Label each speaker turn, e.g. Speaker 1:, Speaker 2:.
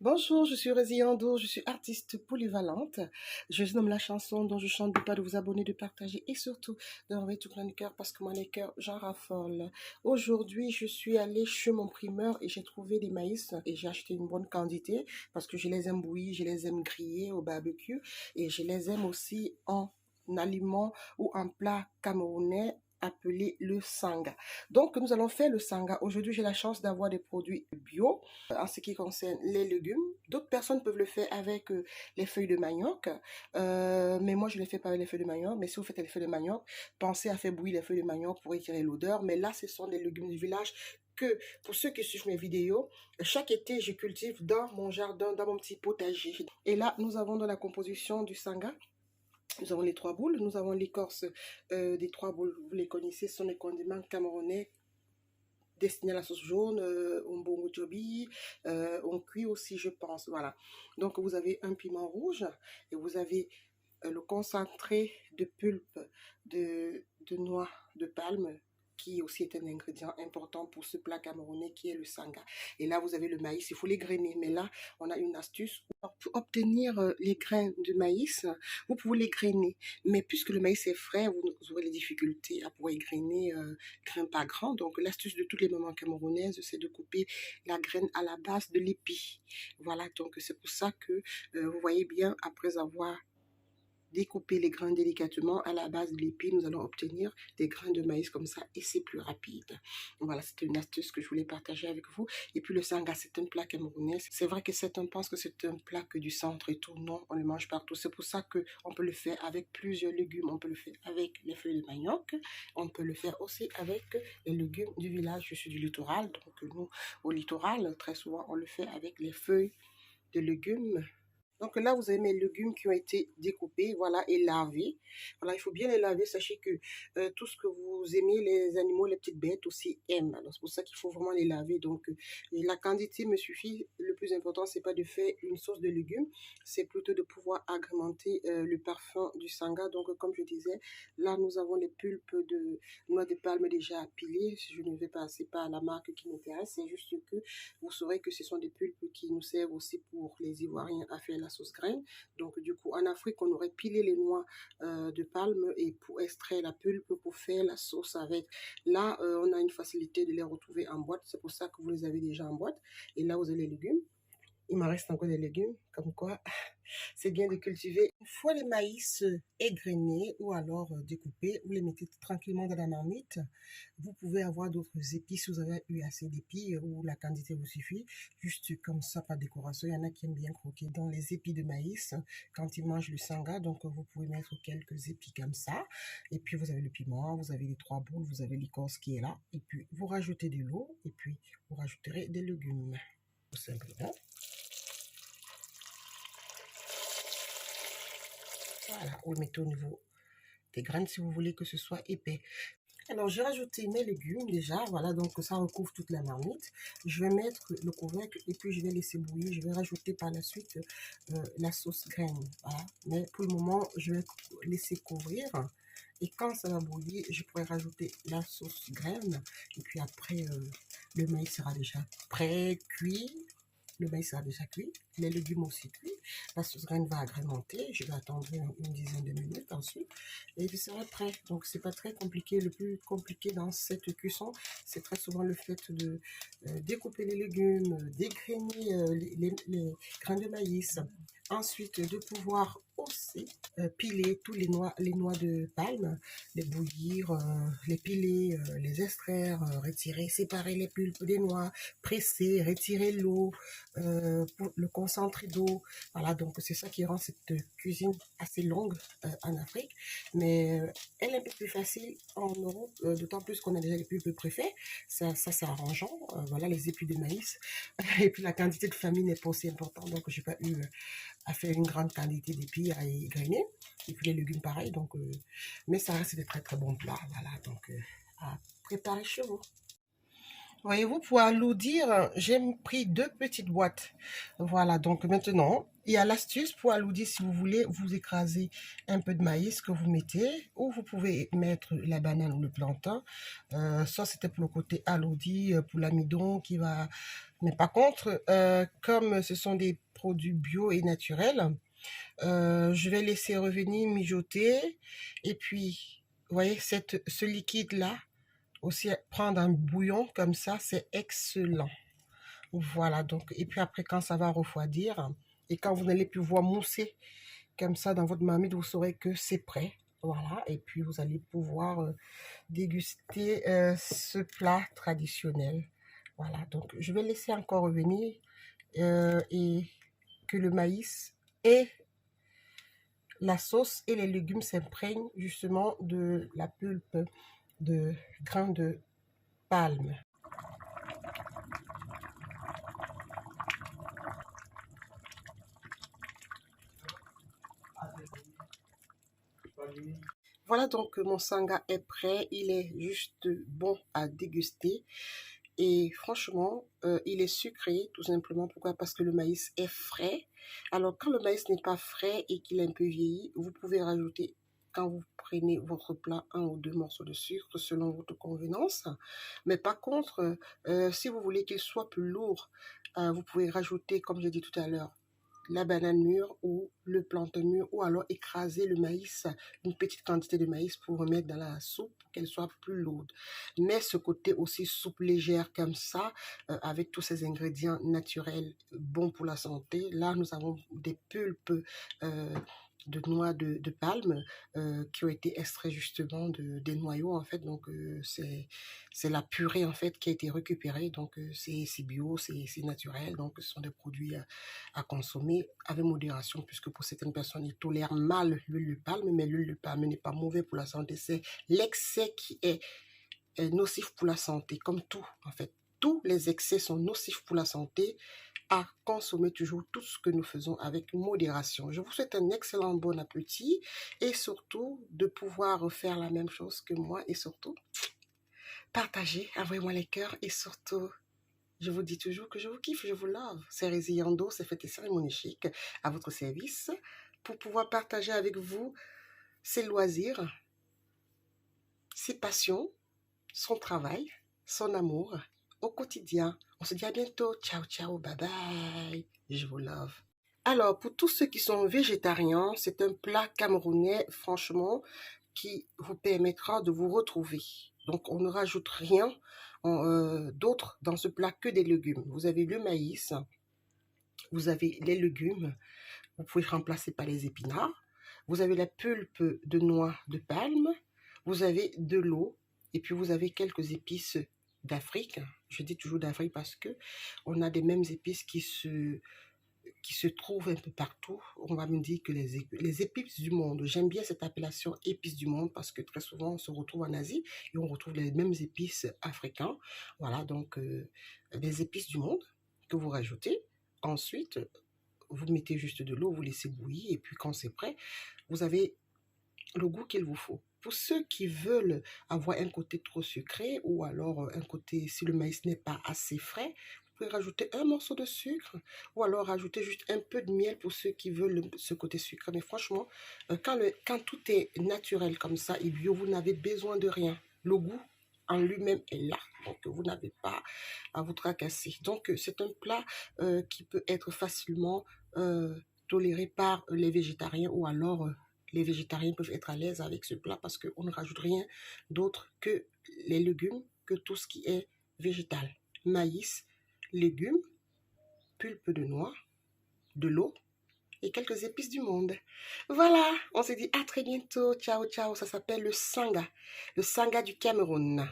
Speaker 1: Bonjour, je suis Rési Ando, je suis artiste polyvalente. Je nomme la chanson dont je chante de pas de vous abonner, de partager et surtout d'envoyer tout plein de cœur parce que moi les cœurs, j'en raffole. Aujourd'hui, je suis allée chez mon primeur et j'ai trouvé des maïs et j'ai acheté une bonne quantité parce que je les aime bouillis, je les aime grillés au barbecue et je les aime aussi en aliment ou en plat camerounais appelé le sanga. Donc, nous allons faire le sanga. Aujourd'hui, j'ai la chance d'avoir des produits bio en ce qui concerne les légumes. D'autres personnes peuvent le faire avec les feuilles de manioc, mais moi je ne le fais pas avec les feuilles de manioc. Mais si vous faites les feuilles de manioc, pensez à faire bouillir les feuilles de manioc pour étirer l'odeur. Mais là, ce sont des légumes du village que, pour ceux qui suivent mes vidéos, chaque été, je cultive dans mon jardin, dans mon petit potager. Et là, nous avons dans la composition du sanga, nous avons les 3 boules, nous avons l'écorce des 3 boules, vous les connaissez, ce sont les condiments camerounais destiné à la sauce jaune, on bongo jobi, on cuit aussi, je pense. Voilà. Donc, vous avez un piment rouge et vous avez le concentré de pulpe de noix de palme qui aussi est un ingrédient important pour ce plat camerounais qui est le sanga. Et là, vous avez le maïs, il faut les grainer. Mais là, on a une astuce. Pour obtenir les grains de maïs, vous pouvez les grainer. Mais puisque le maïs est frais, vous aurez des difficultés à pouvoir grainer grain par grain. Donc, l'astuce de toutes les mamans camerounaises, c'est de couper la graine à la base de l'épi. Voilà, donc c'est pour ça que vous voyez bien, après avoir découper les grains délicatement à la base de l'épi, nous allons obtenir des grains de maïs comme ça et c'est plus rapide. Voilà, c'était une astuce que je voulais partager avec vous. Et puis le sanga, c'est un plat camerounais. C'est vrai que certains pensent que c'est un plat que du centre et tout. Non, on le mange partout. C'est pour ça qu'on peut le faire avec plusieurs légumes. On peut le faire avec les feuilles de manioc. On peut le faire aussi avec les légumes du village. Je suis du littoral, donc nous, au littoral, très souvent, on le fait avec les feuilles de légumes. Donc là, vous avez mes légumes qui ont été découpés, voilà, et lavés. Voilà, il faut bien les laver. Sachez que tout ce que vous aimez, les animaux, les petites bêtes aussi aiment. Alors c'est pour ça qu'il faut vraiment les laver. Donc la quantité me suffit. Le plus important, c'est pas de faire une sauce de légumes, c'est plutôt de pouvoir agrémenter le parfum du sanga. Donc comme je disais, là nous avons les pulpes de noix de palme déjà pilées. Je ne vais pas, c'est pas la marque qui m'intéresse, c'est juste que vous saurez que ce sont des pulpes qui nous servent aussi pour les Ivoiriens à faire la sauce graine. Donc du coup, en Afrique, on aurait pilé les noix de palme et pour extraire la pulpe pour faire la sauce avec. Là, on a une facilité de les retrouver en boîte. C'est pour ça que vous les avez déjà en boîte. Et là, vous avez les légumes. Il m'en reste encore des légumes, comme quoi c'est bien de cultiver. Une fois les maïs égrenés ou alors découpés, vous les mettez tranquillement dans la marmite. Vous pouvez avoir d'autres épis si vous avez eu assez d'épis ou la quantité vous suffit. Juste comme ça, par décoration. Il y en a qui aiment bien croquer dans les épis de maïs quand ils mangent le sanga. Donc, vous pouvez mettre quelques épis comme ça. Et puis, vous avez le piment, vous avez les 3 boules, vous avez l'écorce qui est là. Et puis, vous rajoutez de l'eau et puis, vous rajouterez des légumes. Tout simplement. Voilà, vous le mettez au niveau des graines si vous voulez que ce soit épais. Alors, j'ai rajouté mes légumes déjà, voilà, donc ça recouvre toute la marmite. Je vais mettre le couvercle et puis je vais laisser bouillir. Je vais rajouter par la suite la sauce graine, voilà. Mais pour le moment, je vais laisser couvrir. Et quand ça va bouillir, je pourrai rajouter la sauce graine. Et puis après, le maïs sera déjà prêt, cuit. Le maïs sera déjà cuit, les légumes aussi cuits. La sauce graine va agrémenter. Je vais attendre une dizaine de minutes ensuite. Et puis ça va être prêt. Donc c'est pas très compliqué. Le plus compliqué dans cette cuisson, c'est très souvent le fait de découper les légumes, dégrainer les grains de maïs. Ensuite, de pouvoir aussi piler tous les noix de palme, les bouillir, les piler, les extraire, retirer, séparer les pulpes des noix, presser, retirer l'eau, pour le concentré d'eau. Voilà, donc c'est ça qui rend cette cuisine assez longue en Afrique. Mais elle est un peu plus facile en Europe, d'autant plus qu'on a déjà les pulpes préfets. Ça c'est arrangeant. Voilà, les épis de maïs. Et puis la quantité de famille n'est pas aussi importante, donc j'ai pas eu à faire une grande quantité d'épis à égrener. Et puis les légumes pareil. Donc, mais ça reste des très très bons plats. Voilà, donc à préparer chez vous. Voyez-vous, pour alourdir, j'ai pris 2 petites boîtes. Voilà, donc maintenant, il y a l'astuce pour alourdir. Si vous voulez, vous écrasez un peu de maïs que vous mettez, ou vous pouvez mettre la banane ou le plantain. Ça, c'était pour le côté alourdi, pour l'amidon qui va... Mais par contre, comme ce sont des produits bio et naturels, je vais laisser revenir mijoter. Et puis, vous voyez, ce liquide-là, aussi prendre un bouillon comme ça, c'est excellent. Voilà, donc, et puis après, quand ça va refroidir, et quand vous n'allez plus voir mousser comme ça dans votre marmite, vous saurez que c'est prêt. Voilà, et puis vous allez pouvoir déguster ce plat traditionnel. Voilà, donc je vais laisser encore revenir et que le maïs et la sauce et les légumes s'imprègnent justement de la pulpe de grains de palme. Voilà, donc mon sanga est prêt, il est juste bon à déguster et franchement, il est sucré tout simplement. Pourquoi? Parce que le maïs est frais. Alors quand le maïs n'est pas frais et qu'il est un peu vieilli, vous pouvez rajouter, quand vous prenez votre plat, 1 ou 2 morceaux de sucre selon votre convenance. Mais par contre, si vous voulez qu'il soit plus lourd, vous pouvez rajouter, comme je dis tout à l'heure, la banane mûre ou le plantain mûr, ou alors écraser le maïs, une petite quantité de maïs pour remettre dans la soupe pour qu'elle soit plus lourde. Mais ce côté aussi soupe légère comme ça, avec tous ces ingrédients naturels bons pour la santé, là nous avons des pulpes de noix de palme qui ont été extraits justement des noyaux en fait. Donc c'est la purée en fait qui a été récupérée. Donc c'est bio, c'est naturel. Donc ce sont des produits à consommer avec modération, puisque pour certaines personnes ils tolèrent mal l'huile de palme, mais l'huile de palme n'est pas mauvais pour la santé. C'est l'excès qui est nocif pour la santé, comme tout en fait. Tous les excès sont nocifs pour la santé. À consommer toujours tout ce que nous faisons avec modération. Je vous souhaite un excellent bon appétit et surtout de pouvoir faire la même chose que moi et surtout partager, envoyez-moi les cœurs et surtout je vous dis toujours que je vous kiffe, je vous love. C'est Résilando, c'est Fête et Cérémonie Chic à votre service pour pouvoir partager avec vous ses loisirs, ses passions, son travail, son amour au quotidien. On se dit à bientôt. Ciao, ciao, bye bye. Je vous love. Alors, pour tous ceux qui sont végétariens, c'est un plat camerounais, franchement, qui vous permettra de vous retrouver. Donc, on ne rajoute rien d'autre dans ce plat que des légumes. Vous avez le maïs, vous avez les légumes, vous pouvez remplacer par les épinards, vous avez la pulpe de noix de palme, vous avez de l'eau, et puis vous avez quelques épices d'Afrique. Je dis toujours d'Afrique parce que on a des mêmes épices qui se trouvent un peu partout. On va me dire que les épices du monde, j'aime bien cette appellation épices du monde parce que très souvent on se retrouve en Asie et on retrouve les mêmes épices africains. Voilà, donc les épices du monde que vous rajoutez. Ensuite, vous mettez juste de l'eau, vous laissez bouillir et puis quand c'est prêt, vous avez le goût qu'il vous faut. Pour ceux qui veulent avoir un côté trop sucré ou alors un côté, si le maïs n'est pas assez frais, vous pouvez rajouter un morceau de sucre ou alors rajouter juste un peu de miel pour ceux qui veulent ce côté sucré. Mais franchement, quand tout est naturel comme ça et bio, vous n'avez besoin de rien. Le goût en lui-même est là. Donc, vous n'avez pas à vous tracasser. Donc, c'est un plat qui peut être facilement toléré par les végétariens ou alors les végétariens peuvent être à l'aise avec ce plat parce qu'on ne rajoute rien d'autre que les légumes, que tout ce qui est végétal. Maïs, légumes, pulpe de noix, de l'eau et quelques épices du monde. Voilà, on se dit à très bientôt. Ciao, ciao. Ça s'appelle le sanga du Cameroun.